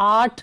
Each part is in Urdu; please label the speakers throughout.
Speaker 1: 8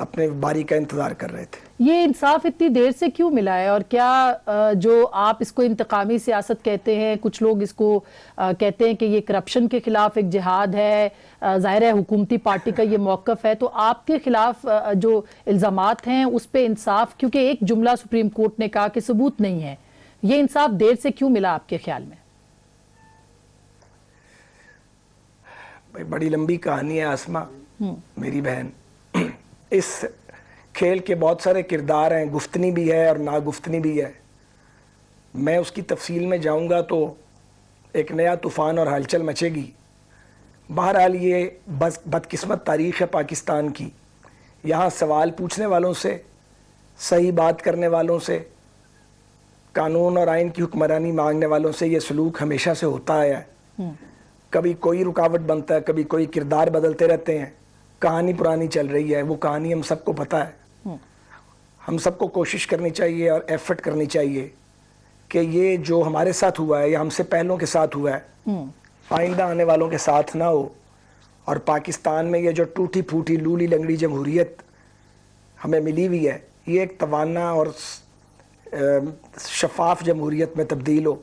Speaker 2: اپنے باری کا انتظار کر رہے تھے.
Speaker 1: یہ انصاف اتنی دیر سے کیوں ملا ہے؟ اور کیا جو آپ اس کو انتقامی سیاست کہتے ہیں، کچھ لوگ اس کو کہتے ہیں کہ یہ کرپشن کے خلاف ایک جہاد ہے، ظاہر ہے حکومتی پارٹی کا یہ موقف ہے، تو آپ کے خلاف جو الزامات ہیں اس پہ انصاف، کیونکہ ایک جملہ سپریم کورٹ نے کہا کہ ثبوت نہیں ہے، یہ انصاف دیر سے کیوں ملا آپ کے خیال میں؟
Speaker 2: بڑی لمبی کہانی ہے آسما میری بہن. اس کھیل کے بہت سارے کردار ہیں، گفتنی بھی ہے اور ناگفتنی بھی ہے. میں اس کی تفصیل میں جاؤں گا تو ایک نیا طوفان اور ہلچل مچے گی. بہرحال یہ بدقسمت تاریخ ہے پاکستان کی. یہاں سوال پوچھنے والوں سے، صحیح بات کرنے والوں سے، قانون اور آئین کی حکمرانی مانگنے والوں سے یہ سلوک ہمیشہ سے ہوتا آیا ہے. کبھی کوئی رکاوٹ بنتا ہے، کبھی کوئی کردار بدلتے رہتے ہیں. کہانی پرانی چل رہی ہے، وہ کہانی ہم سب کو پتہ ہے. ہم سب کو کوشش کرنی چاہیے اور ایفرٹ کرنی چاہیے کہ یہ جو ہمارے ساتھ ہوا ہے یا ہم سے پہلوں کے ساتھ ہوا ہے، آئندہ آنے والوں کے ساتھ نہ ہو. اور پاکستان میں یہ جو ٹوٹی پھوٹی لولی لنگڑی جمہوریت ہمیں ملی ہوئی ہے، یہ ایک توانا اور شفاف جمہوریت میں تبدیل ہو.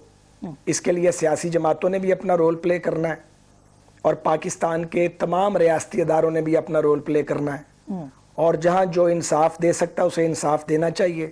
Speaker 2: اس کے لیے سیاسی جماعتوں نے بھی اپنا رول پلے کرنا ہے اور پاکستان کے تمام ریاستی اداروں نے بھی اپنا رول پلے کرنا ہے. اور جہاں جو انصاف دے سکتا ہے اسے انصاف دینا چاہیے،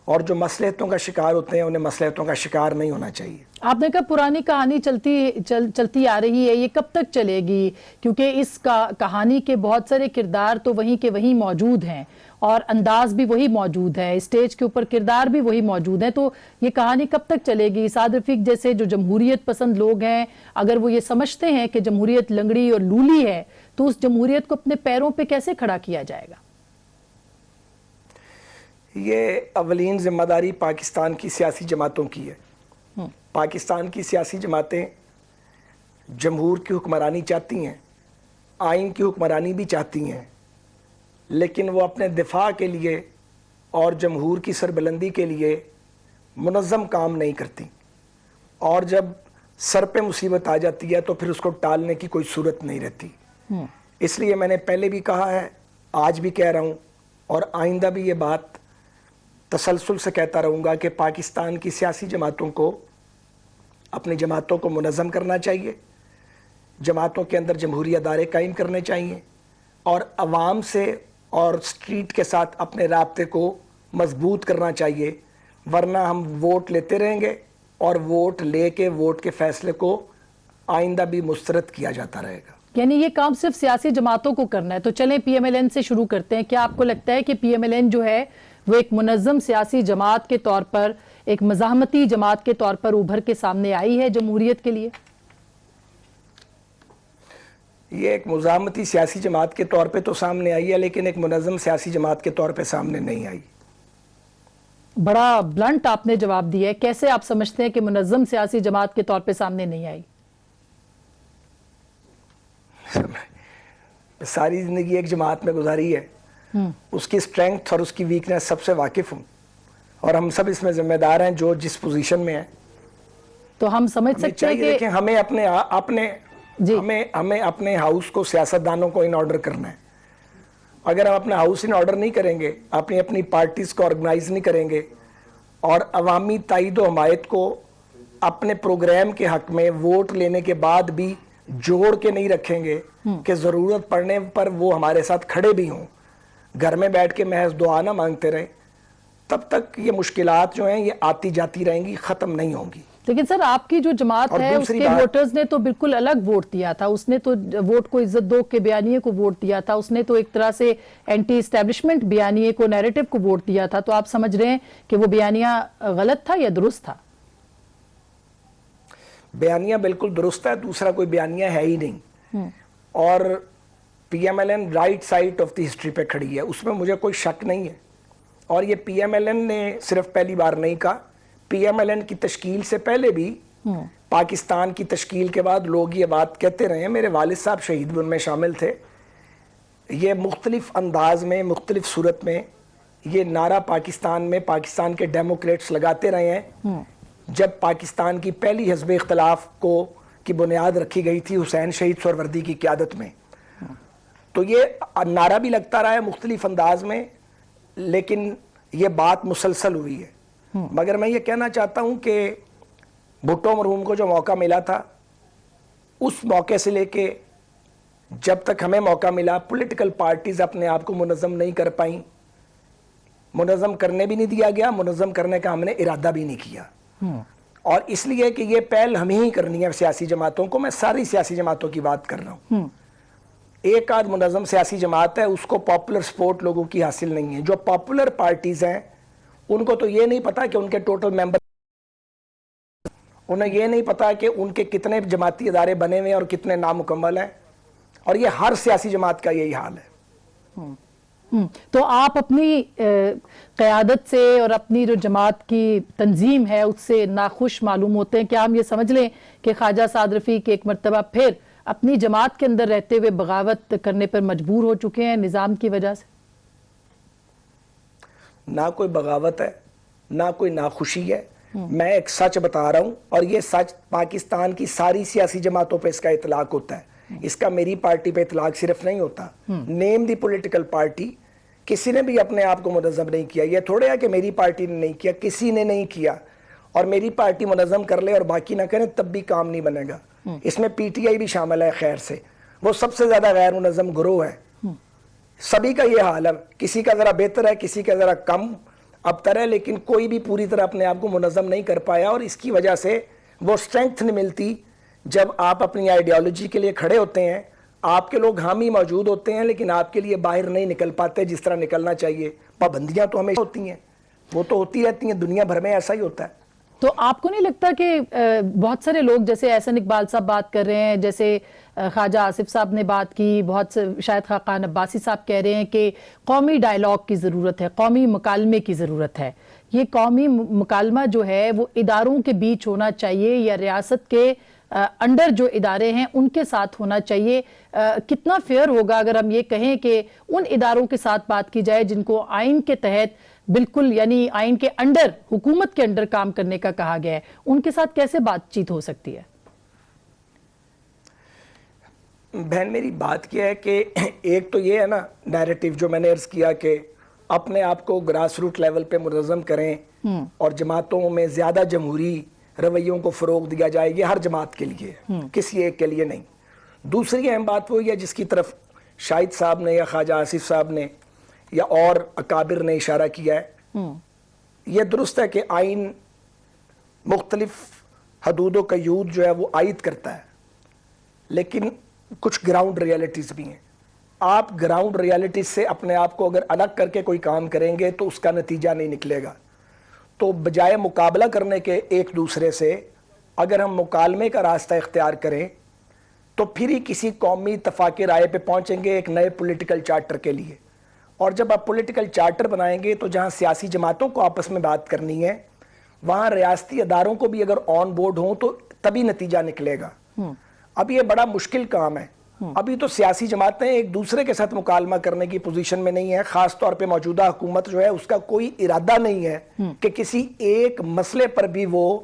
Speaker 2: اور جو مصلحتوں کا شکار ہوتے ہیں انہیں مصلحتوں کا شکار نہیں ہونا چاہیے.
Speaker 1: آپ نے کہا پرانی کہانی چلتی آ رہی ہے، یہ کب تک چلے گی؟ کیونکہ اس کہانی کے بہت سارے کردار تو وہیں کے وہیں موجود ہیں اور انداز بھی وہی موجود ہے، اسٹیج کے اوپر کردار بھی وہی موجود ہیں، تو یہ کہانی کب تک چلے گی؟ سعد رفیق جیسے جو جمہوریت پسند لوگ ہیں، اگر وہ یہ سمجھتے ہیں کہ جمہوریت لنگڑی اور لولی ہے تو اس جمہوریت کو اپنے پیروں پہ کیسے کھڑا کیا جائے گا؟
Speaker 2: یہ اولین ذمہ داری پاکستان کی سیاسی جماعتوں کی ہے. پاکستان کی سیاسی جماعتیں جمہور کی حکمرانی چاہتی ہیں، آئین کی حکمرانی بھی چاہتی ہیں، لیکن وہ اپنے دفاع کے لیے اور جمہور کی سربلندی کے لیے منظم کام نہیں کرتی. اور جب سر پہ مصیبت آ جاتی ہے تو پھر اس کو ٹالنے کی کوئی صورت نہیں رہتی. اس لیے میں نے پہلے بھی کہا ہے، آج بھی کہہ رہا ہوں اور آئندہ بھی یہ بات تسلسل سے کہتا رہوں گا کہ پاکستان کی سیاسی جماعتوں کو اپنی جماعتوں کو منظم کرنا چاہیے، جماعتوں کے اندر جمہوری ادارے قائم کرنے چاہیے اور عوام سے اور اسٹریٹ کے ساتھ اپنے رابطے کو مضبوط کرنا چاہیے. ورنہ ہم ووٹ لیتے رہیں گے اور ووٹ لے کے ووٹ کے فیصلے کو آئندہ بھی مسترد کیا جاتا رہے گا.
Speaker 1: یعنی یہ کام صرف سیاسی جماعتوں کو کرنا ہے. تو چلیں پی ایم ایل این سے شروع کرتے ہیں. کیا آپ کو لگتا ہے کہ پی ایم ایل این جو ہے وہ ایک منظم سیاسی جماعت کے طور پر، ایک مزاحمتی جماعت کے طور پر ابھر کے سامنے آئی ہے جمہوریت کے لیے؟
Speaker 2: یہ ایک مزاحمتی سیاسی جماعت کے طور پہ تو سامنے آئی ہے، لیکن ایک منظم سیاسی جماعت کے طور پہ سامنے نہیں آئی.
Speaker 1: بڑا بلنٹ آپ نے جواب دیا ہے. کیسے آپ سمجھتے ہیں کہ منظم سیاسی جماعت کے طور پہ سامنے نہیں آئی؟
Speaker 2: ساری زندگی ایک جماعت میں گزاری ہے، اس کی سٹرینگتھ اور اس کی ویکنس سب سے واقف ہوں، اور ہم سب اس میں ذمہ دار ہیں جو جس پوزیشن میں ہیں.
Speaker 1: تو ہم سمجھ سکتے ہیں کہ
Speaker 2: ہمیں ہمیں اپنے ہاؤس کو، سیاستدانوں کو ان آرڈر کرنا ہے. اگر ہم اپنا ہاؤس ان آرڈر نہیں کریں گے، اپنی پارٹیز کو آرگنائز نہیں کریں گے اور عوامی تائید و حمایت کو اپنے پروگرام کے حق میں ووٹ لینے کے بعد بھی جوڑ کے نہیں رکھیں گے کہ ضرورت پڑنے پر وہ ہمارے ساتھ کھڑے بھی ہوں، گھر میں بیٹھ کے محض دعا نہ مانگتے رہیں، تب تک یہ مشکلات جو ہیں یہ آتی جاتی رہیں گی، ختم نہیں ہوں گی.
Speaker 1: لیکن سر آپ کی جو جماعت ہے اس کے ووٹرز نے تو بالکل الگ ووٹ دیا تھا. اس نے تو ووٹ کو عزت دو کے بیانیے کو ووٹ دیا تھا. اس نے تو ایک طرح سے اینٹی اسٹیبلشمنٹ بیانیے کو، نیریٹو کو ووٹ دیا تھا. تو آپ سمجھ رہے ہیں کہ وہ بیانیہ غلط تھا یا درست تھا؟
Speaker 2: بیانیہ بالکل درست ہے، دوسرا کوئی بیانیہ ہے ہی نہیں. اور P M L N right side of the history پہ کھڑی ہے، اس میں مجھے کوئی شک نہیں ہے. اور یہ پی ایم ایل این نے صرف پہلی بار نہیں کہا، پی ایم ایل این کی تشکیل سے پہلے بھی، پاکستان کی تشکیل کے بعد لوگ یہ بات کہتے رہے ہیں. میرے والد صاحب شہید بھی ان میں شامل تھے. یہ مختلف انداز میں، مختلف صورت میں یہ نعرہ پاکستان میں پاکستان کے ڈیموکریٹس لگاتے رہے ہیں. جب پاکستان کی پہلی حزب اختلاف کی بنیاد رکھی گئی تھی حسین شہید سہروردی کی قیادت میں، تو یہ نعرہ بھی لگتا رہا ہے مختلف انداز میں، لیکن یہ بات مسلسل ہوئی ہے۔ مگر میں یہ کہنا چاہتا ہوں کہ بھٹو مرحوم کو جو موقع ملا تھا، اس موقع سے لے کے جب تک ہمیں موقع ملا، پولیٹیکل پارٹیز اپنے آپ کو منظم نہیں کر پائیں، منظم کرنے بھی نہیں دیا گیا، منظم کرنے کا ہم نے ارادہ بھی نہیں کیا۔ اور اس لیے کہ یہ پہل ہمیں ہی کرنی ہے سیاسی جماعتوں کو، میں ساری سیاسی جماعتوں کی بات کر رہا ہوں۔ ایک آدھ منظم سیاسی جماعت ہے، اس کو پاپولر سپورٹ لوگوں کی حاصل نہیں ہے۔ جو پاپولر پارٹیز ہیں ان کو تو یہ نہیں پتا کہ ان کے ٹوٹل ممبر، انہیں یہ نہیں پتا کہ ان کے کتنے جماعتی ادارے بنے ہوئے ہیں اور کتنے نامکمل ہیں، اور یہ ہر سیاسی جماعت کا یہی حال ہے۔
Speaker 1: تو آپ اپنی قیادت سے اور اپنی جو جماعت کی تنظیم ہے اس سے ناخوش معلوم ہوتے ہیں؟ کیا ہم یہ سمجھ لیں کہ خواجہ سعد رفیق ایک مرتبہ پھر اپنی جماعت کے اندر رہتے ہوئے بغاوت کرنے پر مجبور ہو چکے ہیں نظام کی وجہ سے؟
Speaker 2: نہ کوئی بغاوت ہے، نہ کوئی ناخوشی ہے، میں ایک سچ بتا رہا ہوں، اور یہ سچ پاکستان کی ساری سیاسی جماعتوں پہ اس کا اطلاق ہوتا ہے، اس کا میری پارٹی پہ اطلاق صرف نہیں ہوتا۔ نیم دی پولیٹیکل پارٹی، کسی نے بھی اپنے آپ کو منظم نہیں کیا۔ یہ تھوڑے ہے کہ میری پارٹی نے نہیں کیا، کسی نے نہیں کیا، اور میری پارٹی منظم کر لے اور باقی نہ کریں تب بھی کام نہیں بنے گا۔ اس میں پی ٹی آئی بھی شامل ہے، خیر سے وہ سب سے زیادہ غیر منظم گروہ ہے۔ سبھی کا یہ حال ہے، کسی کا ذرا بہتر ہے، کسی کا ذرا کم ابتر ہے، لیکن کوئی بھی پوری طرح اپنے آپ کو منظم نہیں کر پایا، اور اس کی وجہ سے وہ اسٹرینتھ نہیں ملتی۔ جب آپ اپنی آئیڈیالوجی کے لیے کھڑے ہوتے ہیں، آپ کے لوگ حامی موجود ہوتے ہیں، لیکن آپ کے لیے باہر نہیں نکل پاتے جس طرح نکلنا چاہیے۔ پابندیاں تو ہمیشہ ہوتی ہیں، وہ تو ہوتی رہتی ہیں، دنیا بھر میں ایسا ہی ہوتا ہے۔
Speaker 1: تو آپ کو نہیں لگتا کہ بہت سارے لوگ جیسے احسن اقبال صاحب بات کر رہے ہیں، جیسے خواجہ آصف صاحب نے بات کی، بہت سے شاید خاقان عباسی صاحب کہہ رہے ہیں کہ قومی ڈائیلاگ کی ضرورت ہے، قومی مکالمے کی ضرورت ہے؟ یہ قومی مکالمہ جو ہے وہ اداروں کے بیچ ہونا چاہیے یا ریاست کے انڈر جو ادارے ہیں ان کے ساتھ ہونا چاہیے؟ کتنا فیئر ہوگا اگر ہم یہ کہیں کہ ان اداروں کے ساتھ بات کی جائے جن کو آئین کے تحت بالکل یعنی آئین کے انڈر، حکومت کے انڈر کام کرنے کا کہا گیا ہے، ان کے ساتھ کیسے بات چیت ہو سکتی ہے؟
Speaker 2: بہن میری بات کیا ہے کہ ایک تو یہ ہے نا نیریٹیو جو میں نے عرض کیا کہ اپنے آپ کو گراس روٹ لیول پہ منظم کریں اور جماعتوں میں زیادہ جمہوری رویوں کو فروغ دیا جائے، یہ ہر جماعت کے لیے ہے، کسی ایک کے لیے نہیں۔ دوسری اہم بات وہی ہے جس کی طرف شاہد صاحب نے یا خواجہ آصف صاحب نے یا اور اکابر نے اشارہ کیا ہے۔ یہ درست ہے کہ آئین مختلف حدود و قیود جو ہے وہ عائد کرتا ہے، لیکن کچھ گراؤنڈ ریالٹیز بھی ہیں۔ آپ گراؤنڈ ریالٹیز سے اپنے آپ کو اگر الگ کر کے کوئی کام کریں گے تو اس کا نتیجہ نہیں نکلے گا۔ تو بجائے مقابلہ کرنے کے ایک دوسرے سے اگر ہم مکالمے کا راستہ اختیار کریں تو پھر ہی کسی قومی اتفاق رائے پہ پہنچیں گے ایک نئے پولیٹیکل چارٹر کے لیے۔ اور جب آپ پولیٹیکل چارٹر بنائیں گے تو جہاں سیاسی جماعتوں کو آپس میں بات کرنی ہے وہاں ریاستی اداروں کو بھی اگر آن بورڈ ہوں تو تبھی نتیجہ نکلے گا۔ اب یہ بڑا مشکل کام ہے۔ ابھی تو سیاسی جماعتیں ایک دوسرے کے ساتھ مکالمہ کرنے کی پوزیشن میں نہیں ہے، خاص طور پہ موجودہ حکومت جو ہے اس کا کوئی ارادہ نہیں ہے کہ کسی ایک مسئلے پر بھی وہ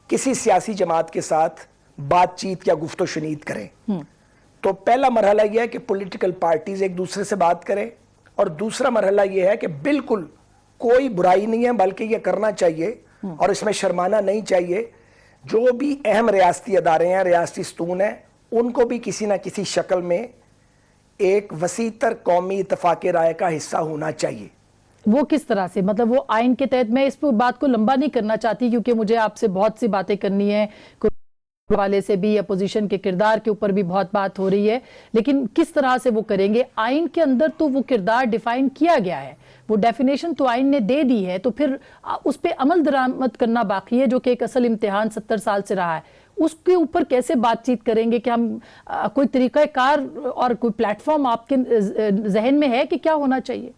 Speaker 2: کسی سیاسی جماعت کے ساتھ بات چیت یا گفت و شنید کریں۔ تو پہلا مرحلہ یہ ہے کہ پولیٹیکل پارٹیز ایک دوسرے سے بات کریں، اور دوسرا مرحلہ یہ ہے کہ بالکل کوئی برائی نہیں ہے بلکہ یہ کرنا چاہیے اور اس میں شرمانا نہیں چاہیے۔ جو بھی اہم ریاستی ادارے ہیں، ریاستی ستون ہیں، ان کو بھی کسی نہ کسی شکل میں ایک وسیع تر قومی اتفاق رائے کا حصہ ہونا چاہیے۔
Speaker 1: وہ کس طرح سے؟ مطلب وہ آئین کے تحت، میں اس پہ بات کو لمبا نہیں کرنا چاہتی کیونکہ مجھے آپ سے بہت سی باتیں کرنی ہیں، حوالے سے بھی اپوزیشن کے کردار کے اوپر بھی بہت بات ہو رہی ہے، لیکن کس طرح سے وہ کریں گے؟ آئین کے اندر تو وہ کردار ڈیفائن کیا گیا ہے، وہ ڈیفینیشن تو آئین نے دے دی ہے، تو پھر اس پہ عمل درآمد کرنا باقی ہے جو کہ ایک اصل امتحان 70 سال سے رہا ہے۔ اس کے اوپر کیسے بات چیت کریں گے؟ کہ ہم کوئی طریقہ کار اور کوئی پلیٹ فارم آپ کے ذہن میں ہے کہ کیا ہونا چاہیے؟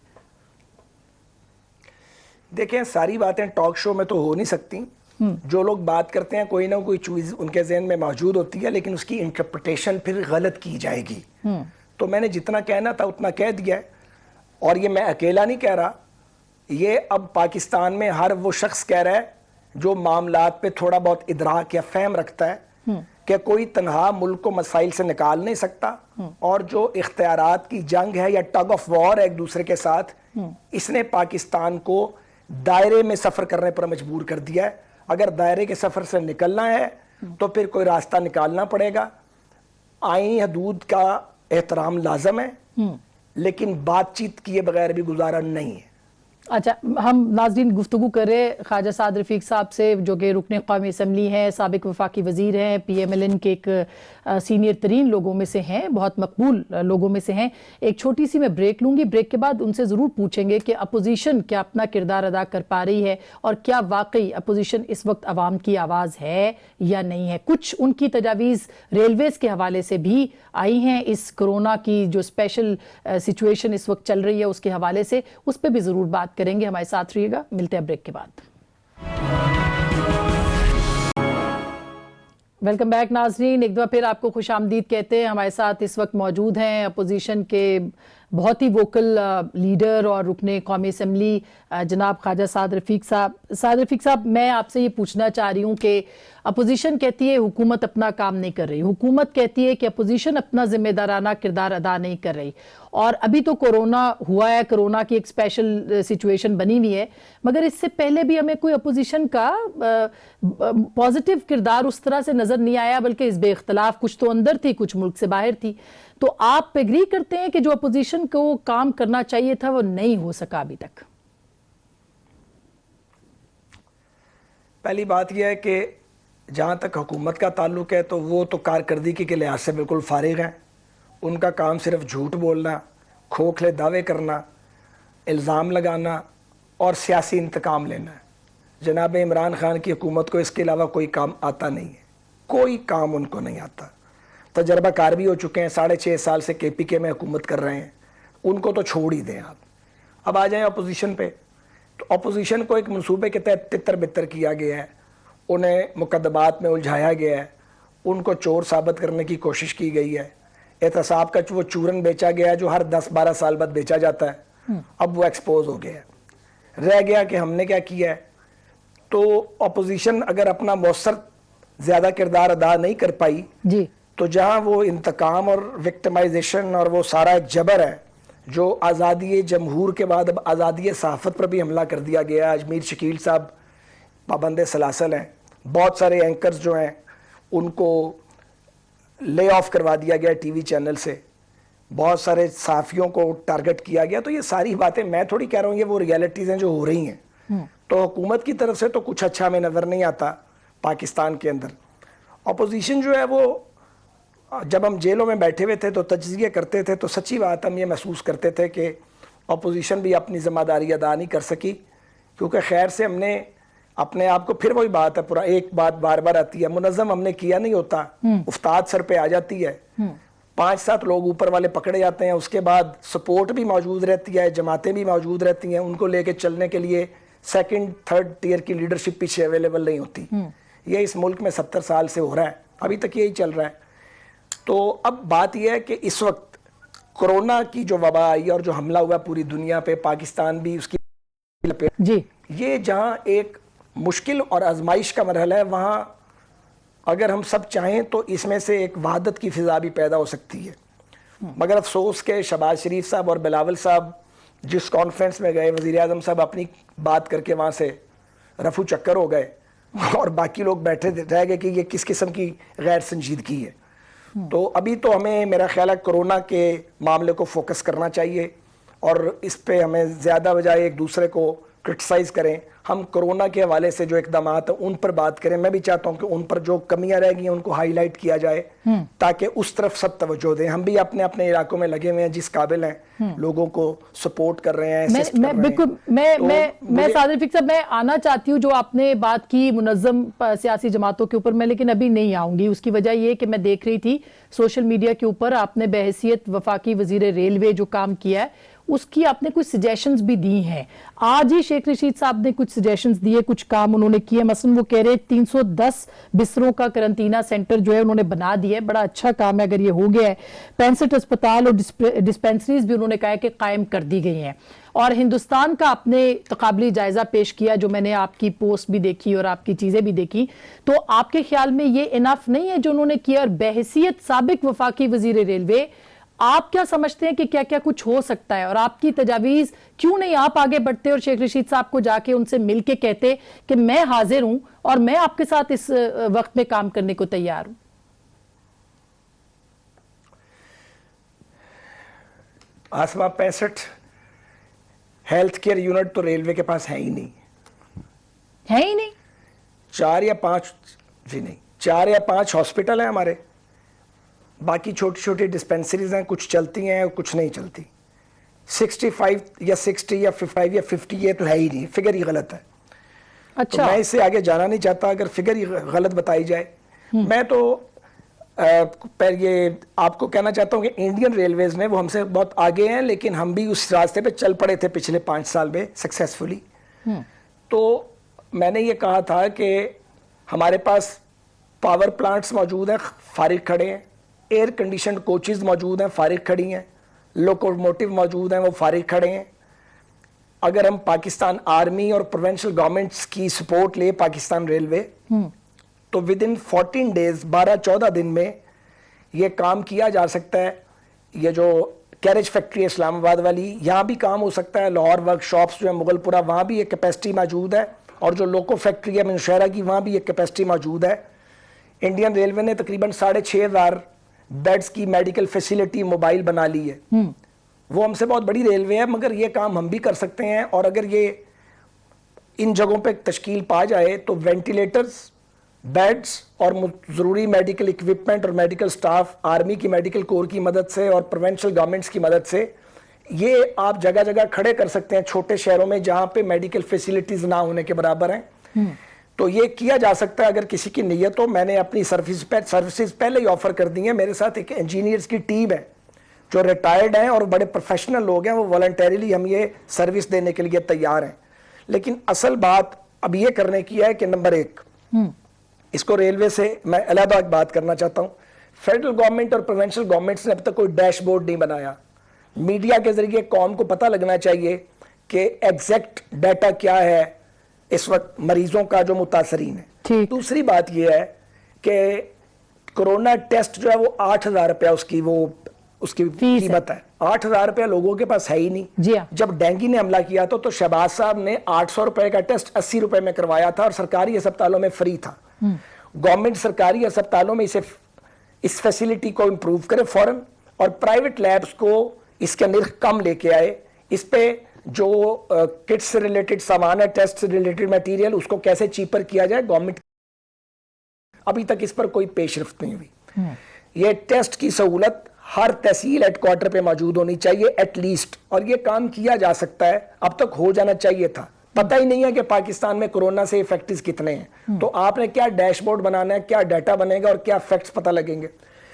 Speaker 2: دیکھیں ساری باتیں ٹاک شو میں تو ہو نہیں سکتی، جو لوگ بات کرتے ہیں کوئی نہ کوئی چیز ان کے ذہن میں موجود ہوتی ہے، لیکن اس کی انٹرپریٹیشن پھر غلط کی جائے گی۔ تو میں نے جتنا کہنا تھا اتنا کہہ دیا ہے، اور یہ میں اکیلا نہیں کہہ رہا، یہ اب پاکستان میں ہر وہ شخص کہہ رہا ہے جو معاملات پہ تھوڑا بہت ادراک یا فہم رکھتا ہے کہ کوئی تنہا ملک کو مسائل سے نکال نہیں سکتا, اور جو اختیارات کی جنگ ہے یا ٹگ آف وار ہے ایک دوسرے کے ساتھ, اس نے پاکستان کو دائرے میں سفر کرنے پر مجبور کر دیا ہے. اگر دائرے کے سفر سے نکلنا ہے تو پھر کوئی راستہ نکالنا پڑے گا. آئین حدود کا احترام لازم ہے, لیکن بات چیت کیے بغیر بھی گزارا نہیں ہے.
Speaker 1: اچھا, ہم ناظرین گفتگو کر رہے خواجہ سعد رفیق صاحب سے, جو کہ رکن قومی اسمبلی ہیں, سابق وفاقی وزیر ہیں, پی ایم ایل این کے ایک سینئر ترین لوگوں میں سے ہیں, بہت مقبول لوگوں میں سے ہیں. ایک چھوٹی سی میں بریک لوں گی, بریک کے بعد ان سے ضرور پوچھیں گے کہ اپوزیشن کیا اپنا کردار ادا کر پا رہی ہے, اور کیا واقعی اپوزیشن اس وقت عوام کی آواز ہے یا نہیں ہے. کچھ ان کی تجاویز ریلویز کے حوالے سے بھی آئی ہیں, اس کرونا کی جو اسپیشل سچویشن اس وقت چل رہی ہے اس کے حوالے سے, اس پہ بھی ضرور بات کریں گے. ہمارے ساتھ رہیے گا, ملتے ہیں بریک کے بعد. ویلکم بیک ناظرین, ایک دفعہ پھر آپ کو خوش آمدید کہتے ہیں. ہمارے ساتھ اس وقت موجود ہیں اپوزیشن کے بہت ہی ووکل لیڈر اور رکن قومی اسمبلی جناب خواجہ سعد رفیق صاحب. سعد رفیق صاحب, میں آپ سے یہ پوچھنا چاہ رہی ہوں کہ اپوزیشن کہتی ہے حکومت اپنا کام نہیں کر رہی, حکومت کہتی ہے کہ اپوزیشن اپنا ذمہ دارانہ کردار ادا نہیں کر رہی, اور ابھی تو کورونا ہوا ہے, کورونا کی ایک اسپیشل سچویشن بنی ہوئی ہے, مگر اس سے پہلے بھی ہمیں کوئی اپوزیشن کا پازیٹیو کردار اس طرح سے نظر نہیں آیا, بلکہ اس بے اختلاف کچھ تو اندر تھی, کچھ ملک سے باہر تھی. تو آپ ایگری کرتے ہیں کہ جو اپوزیشن کو کام کرنا چاہیے تھا وہ نہیں ہو سکا ابھی تک؟
Speaker 2: پہلی بات یہ ہے کہ جہاں تک حکومت کا تعلق ہے تو وہ تو کارکردگی کے لحاظ سے بالکل فارغ ہیں. ان کا کام صرف جھوٹ بولنا, کھوکھلے دعوے کرنا, الزام لگانا اور سیاسی انتقام لینا ہے. جناب عمران خان کی حکومت کو اس کے علاوہ کوئی کام آتا نہیں ہے, کوئی کام ان کو نہیں آتا. تجربہ کار بھی ہو چکے ہیں, 6.5 سال سے کے پی کے میں حکومت کر رہے ہیں, ان کو تو چھوڑ ہی دیں آپ. اب آ جائیں اپوزیشن پہ, تو اپوزیشن کو ایک منصوبے کے تحت تتر بتر کیا گیا ہے, انہیں مقدمات میں الجھایا گیا ہے, ان کو چور ثابت کرنے کی کوشش کی گئی ہے. احتساب کا وہ چورن بیچا گیا ہے جو ہر 10-12 سال بعد بیچا جاتا ہے, اب وہ ایکسپوز ہو گیا ہے. رہ گیا کہ ہم نے کیا کیا ہے. تو اپوزیشن اگر اپنا مؤثر زیادہ کردار ادا نہیں کر پائی
Speaker 1: جی,
Speaker 2: تو جہاں وہ انتقام اور وکٹمائزیشن اور وہ سارا ایک جبر ہے جو آزادی جمہور کے بعد اب آزادی صحافت پر بھی حملہ کر دیا گیا. اجمیر شکیل صاحب پابند سلاسل ہیں, بہت سارے اینکرز جو ہیں ان کو لے آف کروا دیا گیا ٹی وی چینل سے, بہت سارے صحافیوں کو ٹارگٹ کیا گیا. تو یہ ساری باتیں میں تھوڑی کہہ رہا ہوں, یہ وہ ریالٹیز ہیں جو ہو رہی ہیں. تو حکومت کی طرف سے تو کچھ اچھا ہمیں نظر نہیں آتا پاکستان کے اندر. اپوزیشن جو ہے وہ جب ہم جیلوں میں بیٹھے ہوئے تھے تو تجزیہ کرتے تھے تو سچی بات ہم یہ محسوس کرتے تھے کہ اپوزیشن بھی اپنی ذمہ داری ادا نہیں کر سکی, کیونکہ خیر سے ہم نے اپنے آپ کو, پھر وہی بات ہے, پورا ایک بات بار بار آتی ہے, منظم ہم نے کیا نہیں ہوتا, افتاد سر پہ آ جاتی ہے, 5-7 لوگ اوپر والے پکڑے جاتے ہیں, اس کے بعد سپورٹ بھی موجود رہتی ہے, جماعتیں بھی موجود رہتی ہیں, ان کو لے کے چلنے کے لیے 2nd-3rd ٹیئر کی لیڈرشپ پیچھے اویلیبل نہیں ہوتی. یہ اس ملک میں 70 سال سے ہو رہا ہے, ابھی تک یہی چل رہا ہے. تو اب بات یہ ہے کہ اس وقت کورونا کی جو وبا آئی اور جو حملہ ہوا پوری دنیا پہ, پاکستان بھی اس کی
Speaker 1: جی,
Speaker 2: یہ جہاں ایک مشکل اور آزمائش کا مرحلہ ہے, وہاں اگر ہم سب چاہیں تو اس میں سے ایک وحدت کی فضا بھی پیدا ہو سکتی ہے. مگر افسوس کہ شہباز شریف صاحب اور بلاول صاحب جس کانفرنس میں گئے, وزیر اعظم صاحب اپنی بات کر کے وہاں سے رفو چکر ہو گئے, اور باقی لوگ بیٹھے رہ گئے کہ یہ کس قسم کی غیر سنجیدگی ہے. تو ابھی تو ہمیں میرا خیال ہے کورونا کے معاملے کو فوکس کرنا چاہیے, اور اس پہ ہمیں زیادہ بجائے ایک دوسرے کو کرٹیسائز کریں, ہم کورونا کے حوالے سے جو اقدامات ہیں ان پر بات کریں. میں بھی چاہتا ہوں کہ ان پر جو کمیاں رہ گئی ہیں ان کو ہائی لائٹ کیا جائے تاکہ اس طرف سب توجہ دیں. ہم بھی اپنے اپنے علاقوں میں لگے ہوئے ہیں, جس قابل ہیں لوگوں کو سپورٹ کر رہے ہیں.
Speaker 1: میں سعد رفیق صاحب, میں آنا چاہتی ہوں جو آپ نے بات کی منظم سیاسی جماعتوں کے اوپر, میں لیکن ابھی نہیں آؤں گی. اس کی وجہ یہ کہ میں دیکھ رہی تھی سوشل میڈیا کے اوپر آپ نے بحیثیت وفاقی وزیر ریلوے جو کام کیا ہے اس کی آپ نے کچھ سجیشنز بھی دی ہیں. آج ہی شیخ رشید صاحب نے کچھ سجیشنز دیے, کچھ کام انہوں نے کیے. مثلا وہ کہہ رہے 310 بستروں کا کرنٹینہ سینٹر جو ہے انہوں نے بنا دیا ہے, بڑا اچھا کام ہے اگر یہ ہو گیا ہے. 65 اسپتال اور ڈسپینسریز بھی انہوں نے کہا ہے کہ قائم کر دی گئی ہیں. اور ہندوستان کا اپنے تقابلی جائزہ پیش کیا، جو میں نے آپ کی پوسٹ بھی دیکھی اور آپ کی چیزیں بھی دیکھی، تو آپ کے خیال میں یہ انف نہیں ہے جو انہوں نے کیا؟ اور بحیثیت سابق وفاقی وزیر ریلوے آپ کیا سمجھتے ہیں کہ کیا کیا کچھ ہو سکتا ہے، اور آپ کی تجاویز کیوں نہیں آپ آگے بڑھتے اور شیخ رشید صاحب کو جا کے ان سے مل کے کہتے کہ میں حاضر ہوں اور میں آپ کے ساتھ اس وقت میں کام کرنے کو تیار ہوں؟
Speaker 2: آسما 65 ہیلتھ کیئر یونٹ تو ریلوے کے پاس ہے ہی نہیں،
Speaker 1: ہے ہی نہیں؟
Speaker 2: 4 یا 5 جی نہیں 4 یا 5 ہاسپٹل ہیں ہمارے، باقی چھوٹی چھوٹی ڈسپینسریز ہیں، کچھ چلتی ہیں اور کچھ نہیں چلتی۔ 65 یا 60 یا 55 یا 50 یہ تو ہے ہی نہیں، فگر ہی غلط ہے۔ تو
Speaker 1: اچھا،
Speaker 2: میں اس سے آگے جانا نہیں چاہتا اگر فگر ہی غلط بتائی جائے۔ میں تو یہ آپ کو کہنا چاہتا ہوں کہ انڈین ریلویز نے وہ ہم سے بہت آگے ہیں، لیکن ہم بھی اس راستے پہ چل پڑے تھے پچھلے 5 سال میں سکسیسفلی۔ تو میں نے یہ کہا تھا کہ ہمارے پاس پاور پلانٹس موجود ہیں، فارغ کھڑے ہیں، ایئر کنڈیشنڈ کوچز موجود ہیں، فارغ کھڑی ہیں، لوکوموٹیو موجود ہیں، وہ فارغ کھڑے ہیں۔ اگر ہم پاکستان آرمی اور پروونشل گورنمنٹس کی سپورٹ لے پاکستان ریلوے، تو ود ان 14 ڈیز 12-14 دن میں یہ کام کیا جا سکتا ہے۔ یہ جو کیریج فیکٹری ہے اسلام آباد والی، یہاں بھی کام ہو سکتا ہے۔ لاہور ورک شاپس جو ہے مغل پورہ، وہاں بھی ایک کیپیسٹی موجود ہے، اور جو لوکو فیکٹری ہے منشیرہ کی، وہاں بھی ایک کیپیسٹی موجود ہے۔ انڈین ریلوے نے تقریباً 6,500 بیڈز کی میڈیکل فیسیلٹی موبائل بنا لی ہے۔ وہ ہم سے بہت بڑی ریلوے ہے، مگر یہ کام ہم بھی کر سکتے ہیں۔ اور اگر یہ ان جگہوں پہ تشکیل پا جائے تو وینٹیلیٹرز، بیڈز اور ضروری میڈیکل اکوپمنٹ اور میڈیکل سٹاف آرمی کی میڈیکل کور کی مدد سے اور پروونشل گورنمنٹس کی مدد سے یہ آپ جگہ جگہ کھڑے کر سکتے ہیں، چھوٹے شہروں میں جہاں پہ میڈیکل فیسیلٹیز نہ ہونے کے برابر ہیں۔ تو یہ کیا جا سکتا ہے اگر کسی کی نیت ہو۔ میں نے اپنی سروسز پہلے ہی آفر کر دی ہیں۔ میرے ساتھ ایک انجینئرز کی ٹیم ہے جو ریٹائرڈ ہیں اور بڑے پروفیشنل لوگ ہیں، وہ والنٹیریلی ہم یہ سروس دینے کے لیے تیار ہیں۔ لیکن اصل بات اب یہ کرنے کی ہے کہ نمبر 1، اس کو ریلوے سے میں علیحدہ ایک بات کرنا چاہتا ہوں، فیڈرل گورنمنٹ اور پروونشل گورنمنٹس نے اب تک کوئی ڈیش بورڈ نہیں بنایا۔ میڈیا کے ذریعے قوم کو پتہ لگنا چاہیے کہ ایگزیکٹ ڈیٹا کیا ہے اس وقت مریضوں کا جو متاثرین ہے۔ دوسری بات یہ ہے کہ کرونا ٹیسٹ جو ہے وہ 8,000 روپیہ اس کی قیمت ہے۔ 8,000 روپیہ لوگوں کے پاس ہے ہی نہیں۔ جب ڈینگی نے حملہ کیا تو شہباز صاحب نے 800 روپے کا ٹیسٹ 80 روپے میں کروایا تھا، اور سرکاری اسپتالوں میں فری تھا۔ گورنمنٹ سرکاری اسپتالوں میں اس فیسیلٹی کو امپروو کرے فوراً، اور پرائیویٹ لیبز کو اس کا نرخ کم لے کے آئے۔ اس پہ جو کٹ سے ریلیٹڈ سامان ہے، ٹیسٹ سے ریلیٹڈ میٹیریل، اس کو کیسے چیپر کیا جائے۔ گورنمنٹ ابھی تک اس پر کوئی پیش رفت نہیں ہوئی۔ یہ ٹیسٹ کی سہولت ہر تحصیل ہیڈ کوارٹر پہ موجود ہونی چاہیے ایٹ لیسٹ، اور یہ کام کیا جا سکتا ہے، اب تک ہو جانا چاہیے تھا۔ پتہ ہی نہیں ہے کہ پاکستان میں کرونا سے افیکٹس کتنے ہیں، تو آپ نے کیا ڈیش بورڈ بنانا ہے، کیا ڈیٹا بنے گا اور کیا فیکٹس پتہ لگیں گے۔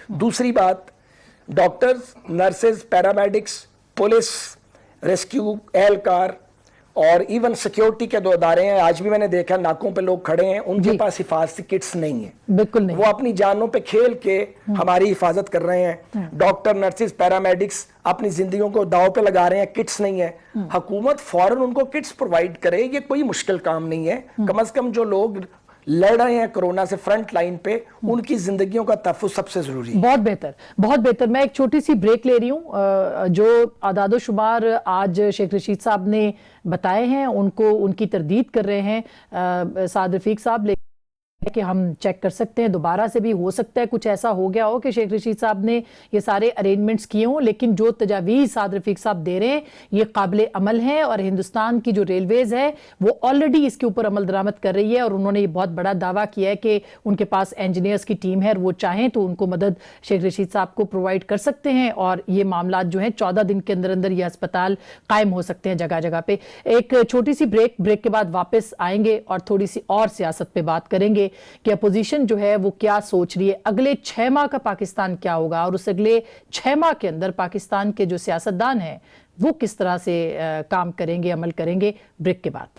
Speaker 2: دوسری بات، doctors, nurses, paramedics, police, rescue اہلکار اور ایون سیکیورٹی کے 2 ادارے ہیں، آج بھی میں نے دیکھا ناکوں پہ لوگ کھڑے ہیں، ان کے پاس حفاظتی کٹس نہیں ہیں،
Speaker 1: بالکل نہیں۔
Speaker 2: وہ اپنی جانوں پہ کھیل کے ہماری حفاظت کر رہے ہیں۔ ڈاکٹر، نرسز، پیرامیڈکس اپنی زندگیوں کو داؤ پہ لگا رہے ہیں، کٹس نہیں ہے۔ حکومت فوراً ان کو کٹس پرووائڈ کرے، یہ کوئی مشکل کام نہیں ہے۔ کم از کم جو لوگ لڑ رہے ہیں کرونا سے فرنٹ لائن پہ، ان کی زندگیوں کا تحفظ سب سے ضروری ہے۔
Speaker 1: بہت بہتر، بہت بہتر۔ میں ایک چھوٹی سی بریک لے رہی ہوں۔ جو اعداد و شمار آج شیخ رشید صاحب نے بتائے ہیں ان کو ان کی تردید کر رہے ہیں سعد رفیق صاحب، کہ ہم چیک کر سکتے ہیں دوبارہ سے بھی، ہو سکتا ہے کچھ ایسا ہو گیا ہو کہ شیخ رشید صاحب نے یہ سارے ارینجمنٹس کیے ہوں، لیکن جو تجاویز سعد رفیق صاحب دے رہے ہیں یہ قابل عمل ہیں، اور ہندوستان کی جو ریلویز ہے وہ آلریڈی اس کے اوپر عمل درآمد کر رہی ہے، اور انہوں نے یہ بہت بڑا دعویٰ کیا ہے کہ ان کے پاس انجینئرز کی ٹیم ہے، اور وہ چاہیں تو ان کو مدد شیخ رشید صاحب کو پرووائڈ کر سکتے ہیں، اور یہ معاملات جو ہیں 14 دن کے اندر اندر یہ ہسپتال قائم ہو سکتے ہیں جگہ جگہ پہ۔ ایک چھوٹی سی بریک کے بعد واپس آئیں گے اور تھوڑی سی اور سیاست پہ بات کریں گے کہ اپوزیشن جو ہے وہ کیا سوچ رہی ہے، اگلے 6 ماہ کا پاکستان کیا ہوگا، اور اس اگلے 6 ماہ کے اندر پاکستان کے جو سیاستدان ہیں وہ کس طرح سے کام کریں گے، عمل کریں گے۔ بریک کے بعد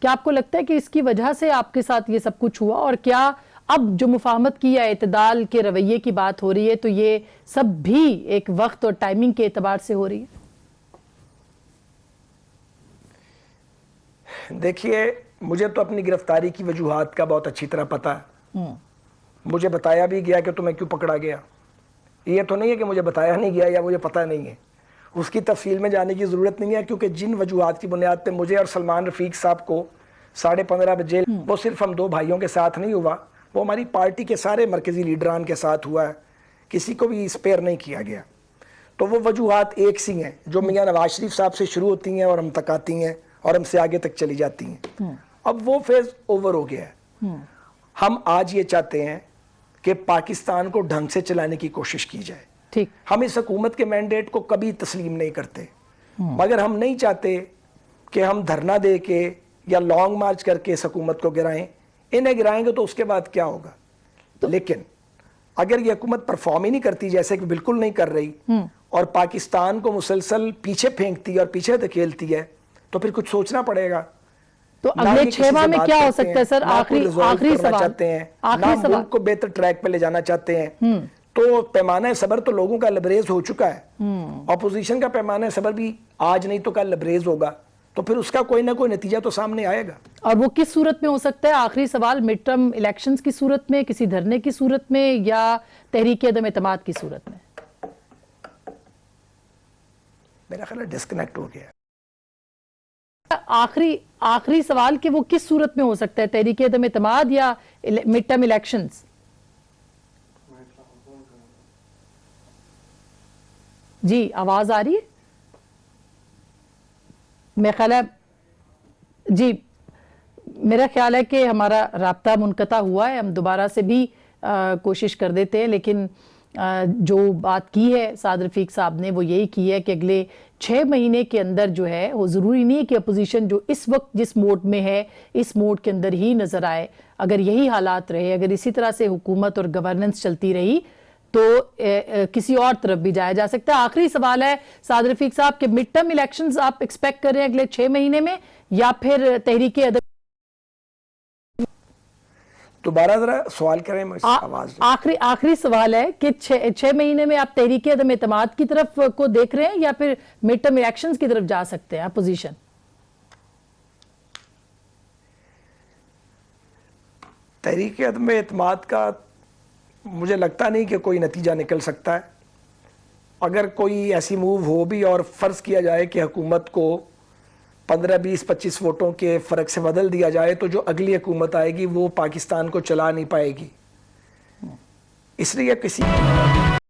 Speaker 1: کیا آپ کو لگتا ہے کہ اس کی وجہ سے آپ کے ساتھ یہ سب کچھ ہوا؟ اور کیا اب جو مفاہمت کی یا اعتدال کے رویے کی بات ہو رہی ہے تو یہ سب بھی ایک وقت اور ٹائمنگ کے اعتبار سے ہو رہی ہے؟
Speaker 2: دیکھیے، مجھے تو اپنی گرفتاری کی وجوہات کا بہت اچھی طرح پتا ہے. مجھے بتایا بھی گیا کہ تمہیں کیوں پکڑا گیا. یہ تو نہیں ہے کہ مجھے بتایا نہیں گیا یا مجھے پتہ نہیں ہے. اس کی تفصیل میں جانے کی ضرورت نہیں ہے، کیونکہ جن وجوہات کی بنیاد پہ مجھے اور سلمان رفیق صاحب کو 15:30 بجے وہ صرف ہم 2 بھائیوں کے ساتھ نہیں ہوا، وہ ہماری پارٹی کے سارے مرکزی لیڈران کے ساتھ ہوا ہے. کسی کو بھی اسپیئر نہیں کیا گیا. تو وہ وجوہات ایک سی ہیں جو میاں نواز شریف صاحب سے شروع ہوتی ہیں اور ہم تک آتی ہیں اور ہم سے آگے تک چلی جاتی ہیں. اب وہ فیز اوور ہو گیا ہے. ہم آج یہ چاہتے ہیں کہ پاکستان کو ڈھنگ سے چلانے کی کوشش کی جائے.
Speaker 1: ٹھیک.
Speaker 2: ہم اس حکومت کے مینڈیٹ کو کبھی تسلیم نہیں کرتے، مگر ہم نہیں چاہتے کہ ہم دھرنا دے کے یا لانگ مارچ کر کے اس حکومت کو گرائیں. انہیں گرائیں گے تو اس کے بعد کیا ہوگا؟ لیکن اگر یہ حکومت پرفارم ہی نہیں کرتی، جیسے کہ بالکل نہیں کر رہی، اور پاکستان کو مسلسل پیچھے پھینکتی ہے اور پیچھے دھکیلتی ہے، تو پھر کچھ سوچنا پڑے گا.
Speaker 1: تو اگلے 6 ماہ میں کیا ہو سکتا ہے سر؟ آخری سوال
Speaker 2: چاہتے ہیں، نہ ملک کو بہتر ٹریک پہ لے جانا چاہتے ہیں. تو پیمانہ صبر تو لوگوں کا لبریز ہو چکا ہے. اپوزیشن کا پیمانہ صبر بھی آج نہیں تو کل لبریز ہوگا. تو پھر اس کا کوئی نہ کوئی نتیجہ تو سامنے آئے گا.
Speaker 1: اور وہ کس صورت میں ہو سکتا ہے؟ آخری سوال، مڈ ٹرم الیکشنز کی صورت میں، کسی دھرنے کی صورت میں، یا تحریک عدم اعتماد کی صورت میں؟
Speaker 2: میرا خیال ہے ڈسکنیکٹ ہو گیا.
Speaker 1: آخری سوال کہ وہ کس صورت میں ہو سکتا ہے، تحریک عدم اعتماد یا مڈ ٹرم الیکشنز؟ جی آواز آ رہی ہے؟ میں خیال ہے جی میرا خیال ہے کہ ہمارا رابطہ منقطع ہوا ہے. ہم دوبارہ سے بھی کوشش کر دیتے ہیں، لیکن جو بات کی ہے سعد رفیق صاحب نے وہ یہی کی ہے کہ اگلے 6 مہینے کے اندر جو ہے وہ ضروری نہیں ہے کہ اپوزیشن جو اس وقت جس موڈ میں ہے اس موڈ کے اندر ہی نظر آئے. اگر یہی حالات رہے، اگر اسی طرح سے حکومت اور گورننس چلتی رہی تو کسی اور طرف بھی جایا جا سکتا ہے. آخری سوال ہے سعد رفیق صاحب کہ مڈ ٹرم الیکشنز آپ ایکسپیکٹ کر رہے ہیں اگلے 6 مہینے میں، یا پھر تحریک عدم؟
Speaker 2: دوبارہ ذرا سوال کریں. آواز
Speaker 1: آخری سوال ہے کہ 6 مہینے میں آپ تحریک عدم اعتماد کی طرف کو دیکھ رہے ہیں یا پھر مڈ ٹرم الیکشنز کی طرف جا سکتے ہیں اپوزیشن؟
Speaker 2: تحریک عدم اعتماد کا مجھے لگتا نہیں کہ کوئی نتیجہ نکل سکتا ہے. اگر کوئی ایسی موو ہو بھی اور فرض کیا جائے کہ حکومت کو 15, 20, 25 ووٹوں کے فرق سے بدل دیا جائے، تو جو اگلی حکومت آئے گی وہ پاکستان کو چلا نہیں پائے گی. اس لیے کسی